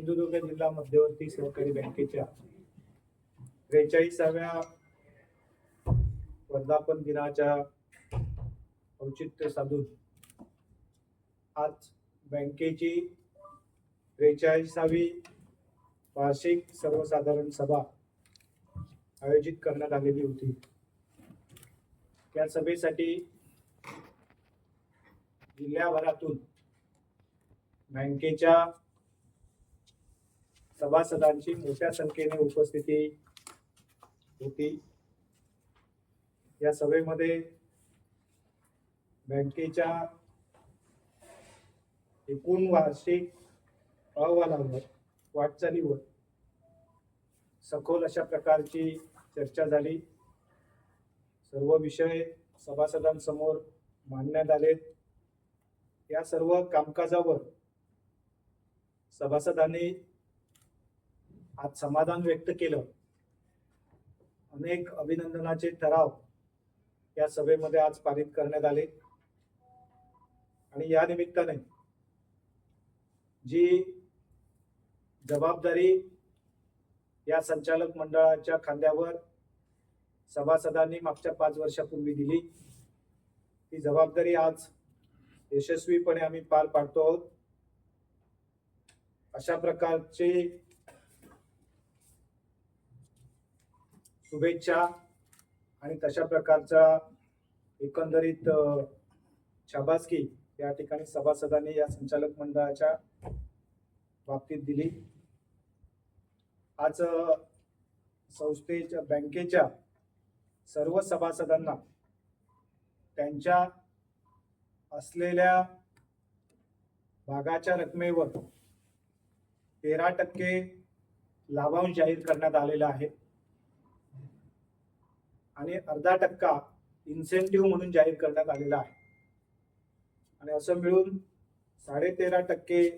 सिंधुदुर्ग जिल्हा मध्यवर्ती सहकारी बँकेच्या 43व्या वर्धापन दिनाच्या औचित्य साधून आज बँकेची 43वी वार्षिक सर्वसाधारण सभा आयोजित करण्यात आलेली होती। त्या सभेसाठी जिल्ह्याभरातून बँकेच्या सभासदांची मोठ्या संख्येने उपस्थिती होती। या सभेमध्ये बँकेच्या एकूण वार्षिक अहवालावर, वाटचालीवर सखोल अशा प्रकारची चर्चा झाली। सर्व विषय सभासदांसमोर मांडण्यात आले। या सर्व कामकाजावर सभासदांनी आज समाधान व्यक्त केलं। अनेक अभिनंदनाचे ठराव या सभेमध्ये आज पारित करण्यात आले आणि या निमित्ताने जी जबाबदारी या संचालक मंडळाच्या खांद्यावर सभासदांनी मागच्या 5 वर्षापूर्वी दिली, ती जबाबदारी आज यशस्वीपणे आम्ही पार पाडतो आहोत। अशा प्रकारचे शुभेच्छा आणि तशा प्रकारचा एकंदरीत शाबासकी या ठिकाणी सभासदांनी या संचालक मंडळाच्या बाबतीत दिली। आज संस्थेच्या बँकेच्या सर्व सभासदांना त्यांच्या असलेल्या भागाच्या रकमेवर 13% लाभांश जाहीर करण्यात आलेला आहे आणि 0.5% इन्सेंटिव्ह म्हणून जाहीर करण्यात आलेला आहे आणि असं मिळून 13.5%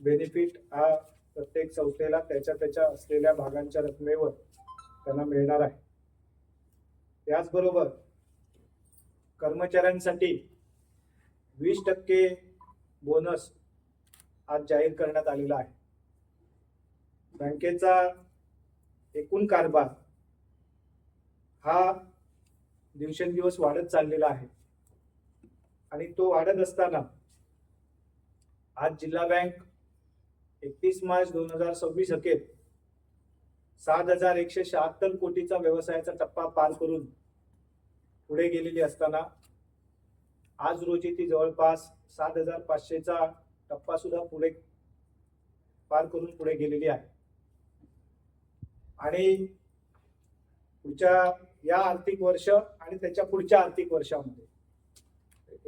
बेनिफिट हा प्रत्येक संस्थेला त्याच्या असलेल्या भागांच्या रकमेवर त्यांना मिळणार आहे। त्याचबरोबर कर्मचाऱ्यांसाठी 20% बोनस आज जाहीर करण्यात आलेला आहे। बँकेचा एकूण कारभार हा दिवसेंदिवस वाढत चाललेला आहे आणि तो वाढत असताना आज जिल्हा बँक 31 मार्च 2026 अखेर 7,176 कोटीचा व्यवसायाचा टप्पा पार करून पुढे गेलेली असताना आज रोजी ती जवळपास 7,500चा टप्पा सुद्धा पार करून पुढे गेलेली आहे आणि पुढच्या या आर्थिक वर्ष आणि त्याच्या पुढच्या आर्थिक वर्षामध्ये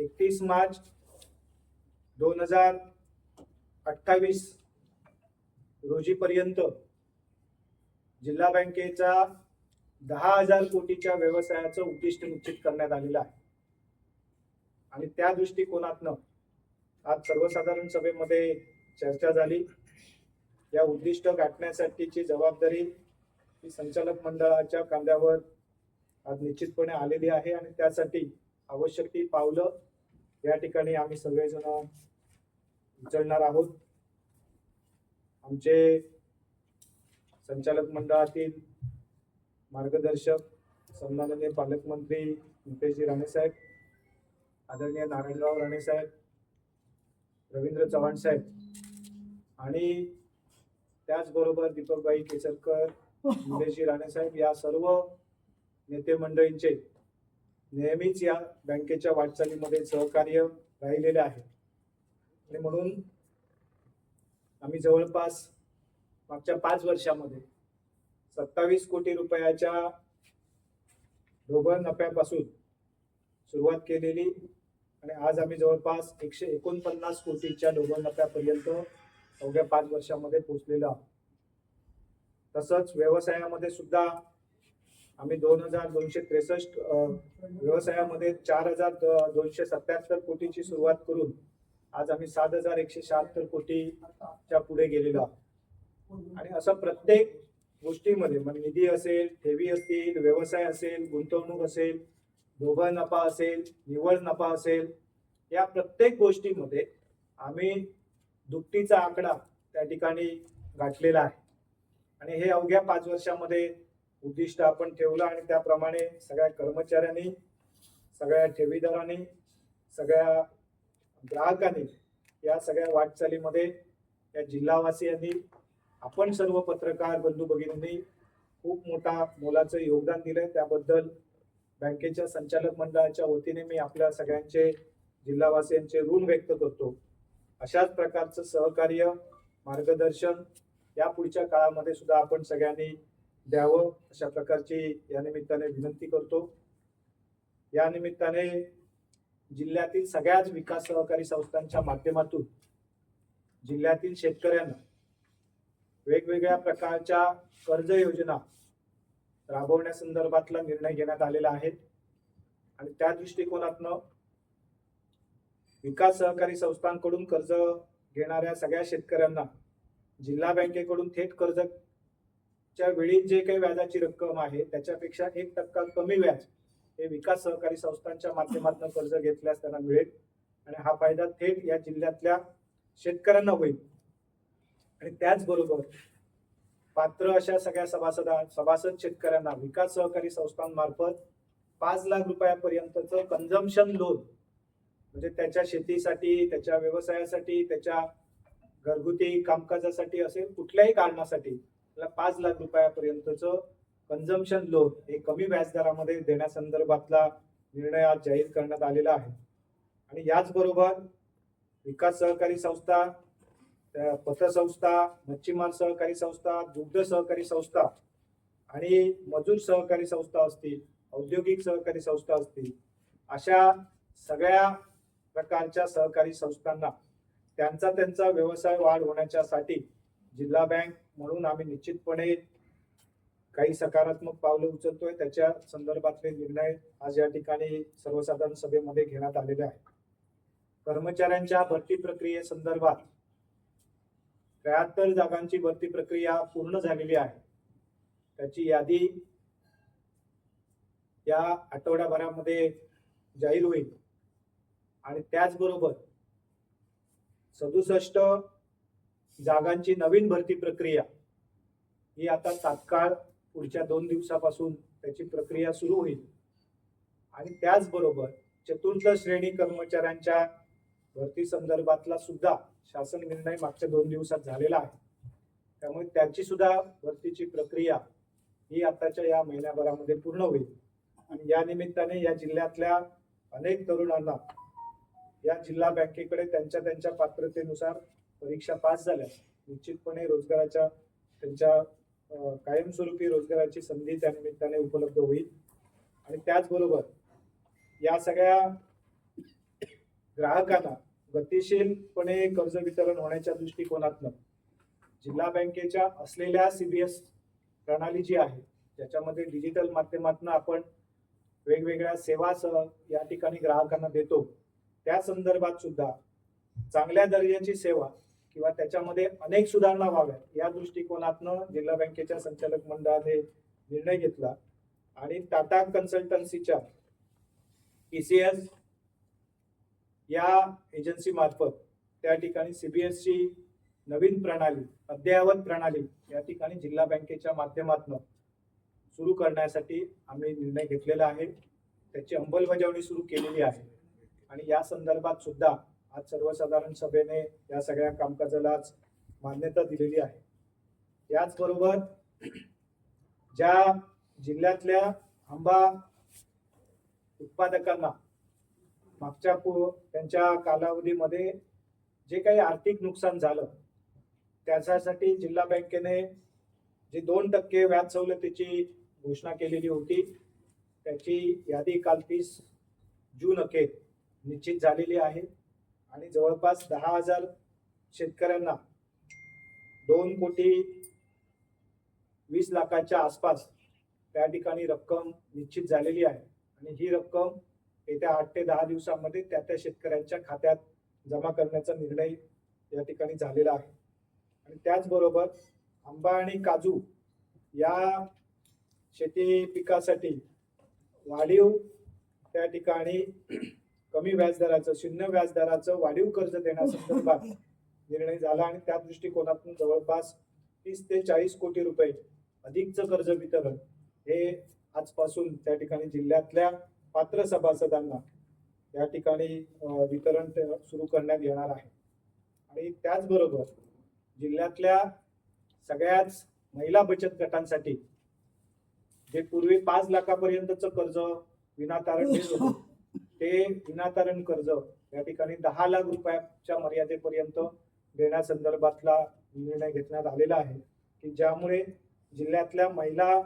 31 मार्च 2028 रोजीपर्यंत जिल्हा बँकेचा 10,000 कोटीच्या व्यवसायाचं उद्दिष्ट निश्चित करण्यात आलेलं आहे आणि त्या दृष्टिकोनातनं आज सर्वसाधारण सभेमध्ये चर्चा झाली। या उद्दिष्ट गाठण्यासाठीची जबाबदारी ही संचालक मंडळाच्या खांद्यावर आज निश्चितपणे आलेली आहे आणि त्यासाठी आवश्यक ती पावलं या ठिकाणी आम्ही सगळेजण उचलणार आहोत। आमचे संचालक मंडळातील मार्गदर्शक सन्माननीय पालकमंत्री नितेशजी राणे साहेब, आदरणीय नारायणराव राणे साहेब, रवींद्र चव्हाण साहेब आणि त्याचबरोबर दीपकबाई केसरकर, निलेशजी राणे साहेब या सर्व नेते मंडळींचे नेहमीच या बँकेच्या वाटचालीमध्ये सहकार्य राहिलेले आहे आणि म्हणून आम्ही जवळपास मागच्या 5 वर्षामध्ये 27 कोटी रुपयाच्या ढोबळ नफ्यापासून सुरुवात केलेली आणि आज आम्ही जवळपास 149 कोटीच्या ढोबळ नफ्यापर्यंत अवघ्या 5 वर्षामध्ये पोहोचलेलो आहोत। तसंच व्यवसायामध्ये सुद्धा आम्ही 2,263 व्यवसायामध्ये 4,277 कोटीची सुरुवात करून आज आम्ही 7,176 कोटीच्या पुढे गेलेलो आहोत आणि असं प्रत्येक गोष्टीमध्ये मग निधी असेल, ठेवी असतील, व्यवसाय असेल, गुंतवणूक असेल, ढोबळ नफा असेल, निव्वळ नफा असेल, या प्रत्येक गोष्टीमध्ये आम्ही दुपटीचा आकडा त्या ठिकाणी गाठलेलं आहे आणि हे अवघ्या 5 वर्षामध्ये उद्दिष्ट आपण ठेवलं आणि त्याप्रमाणे सगळ्या कर्मचाऱ्यांनी, सगळ्या ठेवीदारांनी, सगळ्या ग्राहकांनी या सगळ्या वाटचालीमध्ये या जिल्हावासियांनी, आपण सर्व पत्रकार बंधू भगिनींनी खूप मोठा मोलाचं योगदान दिलंय. त्याबद्दल बँकेच्या संचालक मंडळाच्या वतीने मी आपल्या सगळ्यांचे, जिल्हावासियांचे ऋण व्यक्त करतो. अशाच प्रकारचं सहकार्य, मार्गदर्शन या पुढच्या काळामध्ये सुद्धा आपण सगळ्यांनी द्यावं, अशा प्रकारची या निमित्ताने विनंती करतो. या निमित्ताने जिल्ह्यातील सगळ्याच विकास सहकारी संस्थांच्या माध्यमातून जिल्ह्यातील शेतकऱ्यांना वेगवेगळ्या प्रकारच्या कर्ज योजना राबवण्यासंदर्भातला निर्णय घेण्यात आलेला आहे आणि त्या दृष्टिकोनातनं विकास सहकारी संस्थांकडून कर्ज घेणाऱ्या सगळ्या शेतकऱ्यांना जिल्हा बँकेकडून थेट कर्जच्या वेळी जे काही व्याजाची रक्कम आहे त्याच्यापेक्षा 1% कमी व्याज हे विकास सहकारी संस्थांच्या माध्यमातून कर्ज घेतल्यास त्यांना मिळेल आणि हा फायदा थेट या जिल्ह्यातल्या शेतकऱ्यांना होईल. आणि त्याचबरोबर पात्र अशा सगळ्या सभासद शेतकऱ्यांना विकास सहकारी संस्थांमार्फत 5 लाख रुपयापर्यंतचं कन्झम्पशन लोन, म्हणजे त्याच्या शेतीसाठी, त्याच्या व्यवसायासाठी, त्याच्या घरगुती कामकाजासाठी असेल कुठल्याही कारणासाठी त्याला 5 लाख रुपयापर्यंतचं कन्झम्पशन लोन हे कमी व्याजदरामध्ये देण्यासंदर्भातला निर्णय आज जाहीर करण्यात आलेला आहे. आणि याचबरोबर विकास सहकारी संस्था, पतसंस्था, मच्छीमार सहकारी संस्था, दुग्ध सहकारी संस्था आणि मजूर सहकारी संस्था असतील, औद्योगिक सहकारी संस्था असतील, अशा सगळ्या प्रकारच्या सहकारी संस्थांना त्यांचा व्यवसाय वाढ होण्याच्यासाठी जिल्हा बँक म्हणून आम्ही निश्चितपणे काही सकारात्मक पावलं उचलतोय. त्याच्या संदर्भातले निर्णय आज या ठिकाणी सर्वसाधारण सभेमध्ये घेण्यात आलेले आहेत. कर्मचाऱ्यांच्या भरती प्रक्रियेसंदर्भात 73 जागांची भरती प्रक्रिया पूर्ण झालेली आहे. त्याची यादी या आठवड्याभरामध्ये जाहीर होईल आणि त्याचबरोबर 67 जागांची नवीन भरती प्रक्रिया ही आता तात्काळ पुढच्या 2 दिवसापासून त्याची प्रक्रिया सुरू होईल. आणि त्याचबरोबर चतुर्थ श्रेणी कर्मचाऱ्यांच्या भरती संदर्भातला सुद्धा शासन निर्णय मागच्या 2 दिवसात झालेला आहे. त्यामुळे त्याची सुद्धा भरतीची प्रक्रिया ही आताच्या या महिन्याभरामध्ये पूर्ण होईल. आणि या निमित्ताने या जिल्ह्यातल्या अनेक तरुणांना या जिल्हा बँकेकडे त्यांच्या पात्रतेनुसार परीक्षा पास झाल्यास निश्चितपणे रोजगाराच्या, त्यांच्या कायमस्वरूपी रोजगाराची संधी त्या निमित्ताने उपलब्ध होईल. आणि त्याचबरोबर या सगळ्या ग्राहकांना गतिशीलपणे कर्ज वितरण होण्याच्या दृष्टिकोनातून जिल्हा बँकेच्या असलेल्या CBS प्रणाली जी आहे ज्याच्यामध्ये डिजिटल माध्यमातून आपण वेगवेगळ्या सेवा या ठिकाणी ग्राहकांना देतो, त्या संदर्भात सुद्धा चांगल्या दर्जाची सेवा किंवा त्याच्यामध्ये अनेक सुधारणा व्हाव्यात या दृष्टिकोनातून जिल्हा बँकेच्या संचालक मंडळाने निर्णय घेतला आणि टाटा कन्सल्टन्सीच्या TCS या एजन्सी मार्फत त्या ठिकाणी CBS ची नवीन प्रणाली, अद्ययावत प्रणाली या ठिकाणी जिल्हा बँकेच्या माध्यमातून सुरू करण्यासाठी आम्ही निर्णय घेतलेला आहे. त्याची अंमलबजावणी सुरू केलेली आहे आणि या संदर्भात सुद्धा आज सर्वसाधारण सभेने या सगळ्या कामकाजाला मान्यता दिलेली आहे. याचबरोबर ज्या जिल्ह्यातल्या आंबा उत्पादकांना मागच्या त्यांच्या कालावधीमध्ये जे काही आर्थिक नुकसान झालं त्याच्यासाठी जिल्हा बँकेने जे 2% व्याज सवलतीची घोषणा केलेली होती त्याची यादी काल 30 जून अखेर निश्चित झालेली आहे आणि जवळपास 10,000 शेतकऱ्यांना 2,20,00,000च्या आसपास त्या ठिकाणी रक्कम निश्चित झालेली आहे आणि ही रक्कम येत्या 8 ते 10 दिवसांमध्ये त्या शेतकऱ्यांच्या खात्यात जमा करण्याचा निर्णय या ठिकाणी झालेला आहे. आणि त्याचबरोबर आंबा आणि काजू या शेती पिकासाठी वाढीव त्या ठिकाणी कमी व्याजदराचं, शून्य व्याजदराचं वाढीव कर्ज देण्यासंदर्भात निर्णय झाला आणि त्या दृष्टिकोनातून जवळपास 30 ते 40 कोटी रुपये अधिकचं कर्ज वितरण हे आजपासून त्या ठिकाणी जिल्ह्यातल्या पात्र सभासदांना या ठिकाणी वितरण सुरू करण्यात येणार आहे. आणि त्याचबरोबर जिल्ह्यातल्या सगळ्याच महिला बचत गटांसाठी जे पूर्वी 5 लाखापर्यंतचं कर्ज विनातारण देत होतं ते विनातारण कर्ज या ठिकाणी 10 लाख रुपयाच्या मर्यादेपर्यंत देण्यासंदर्भातला निर्णय घेण्यात आलेला आहे की ज्यामुळे जिल्ह्यातल्या महिला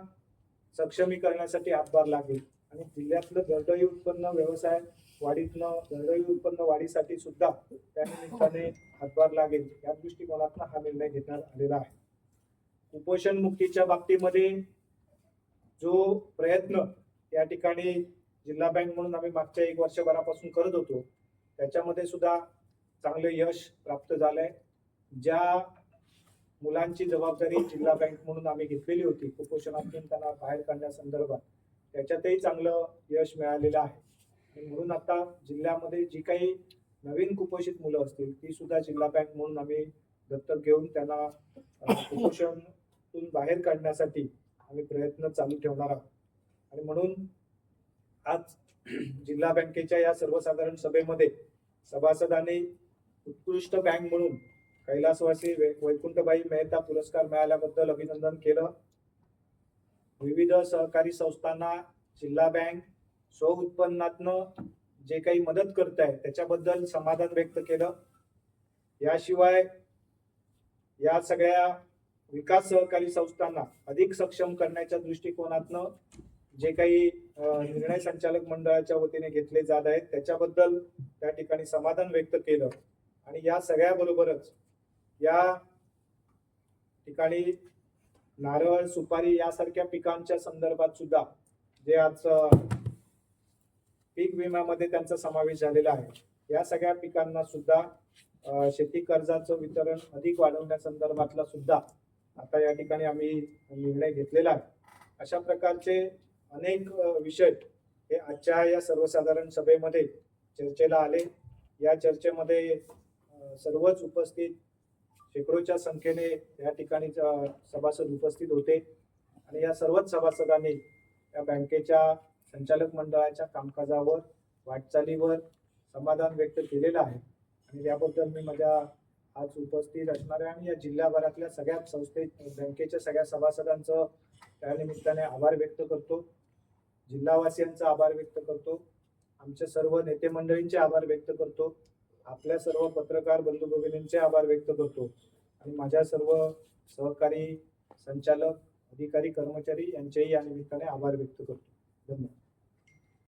सक्षमीकरणासाठी हातभार लागेल आणि जिल्ह्यातलं दरडोई उत्पन्न व्यवसाय वाढीतनं दरडोई उत्पन्न वाढीसाठी सुद्धा त्या निमित्ताने हातभार लागेल या दृष्टिकोनातून हा निर्णय घेण्यात आलेला आहे. कुपोषण मुक्तीच्या बाबतीमध्ये जो प्रयत्न या ठिकाणी जिल्हा बँक म्हणून आम्ही मागच्या 1 वर्षभरापासून करत होतो त्याच्यामध्ये सुद्धा चांगले यश प्राप्त झालंय. ज्या मुलांची जबाबदारी जिल्हा बँक म्हणून आम्ही घेतलेली होती कुपोषणातून त्यांना बाहेर काढण्यासंदर्भात त्याच्यातही चांगलं यश मिळालेलं आहे. आणि म्हणून आता जिल्ह्यामध्ये जी काही नवीन कुपोषित मुलं असतील ती सुद्धा जिल्हा बँक म्हणून आम्ही दत्तक घेऊन त्यांना कुपोषणातून बाहेर काढण्यासाठी आम्ही प्रयत्न चालू ठेवणार आहोत. आणि म्हणून आज जिल्हा बँकेच्या या सर्वसाधारण सभेमध्ये सभासदांनी उत्कृष्ट बँक म्हणून कैलासवासी वैकुंठबाई मेहता पुरस्कार मिळाल्याबद्दल अभिनंदन केलं. विविध सहकारी संस्थांना जिल्हा बँक स्वउत्पन्नातनं जे काही मदत करत आहे त्याच्याबद्दल समाधान व्यक्त केलं. याशिवाय या सगळ्या विकास सहकारी संस्थांना अधिक सक्षम करण्याच्या दृष्टिकोनातनं जे काही निर्णय संचालक मंडळाच्या वतीने घेतले जात आहेत त्याच्याबद्दल त्या ठिकाणी समाधान व्यक्त केलं. आणि या सगळ्याबरोबरच या ठिकाणी नारळ सुपारी यासारख्या पिकांच्या संदर्भात सुद्धा जे आज पीक विम्यामध्ये त्यांचा समावेश झालेला आहे या सगळ्या पिकांना सुद्धा शेती कर्जाचं वितरण अधिक वाढवण्यासंदर्भातला सुद्धा आता या ठिकाणी आम्ही निर्णय घेतलेला आहे. अशा प्रकारचे अनेक विषय हे आजच्या या सर्वसाधारण सभेमध्ये चर्चेला आले. या चर्चेमध्ये सर्वच उपस्थित शेकडोच्या संख्येने या ठिकाणी सभासद उपस्थित होते आणि या सर्वच सभासदांनी या बँकेच्या संचालक मंडळाच्या कामकाजावर वाटचालीवर समाधान व्यक्त केलेलं आहे. आणि याबद्दल मी माझ्या आज उपस्थित असणाऱ्या आणि या जिल्ह्याभरातल्या सगळ्या बँकेच्या सगळ्या सभासदांचं त्या निमित्ताने आभार व्यक्त करतो. जिल्हावासियांचा आभार व्यक्त करतो. आमच्या सर्व नेते मंडळींचे आभार व्यक्त करतो. आपल्या सर्व पत्रकार बंधू भगिनींचे आभार व्यक्त करतो आणि माझ्या सर्व सहकारी संचालक अधिकारी कर्मचारी यांचेही या निमित्ताने आभार व्यक्त करतो. धन्यवाद.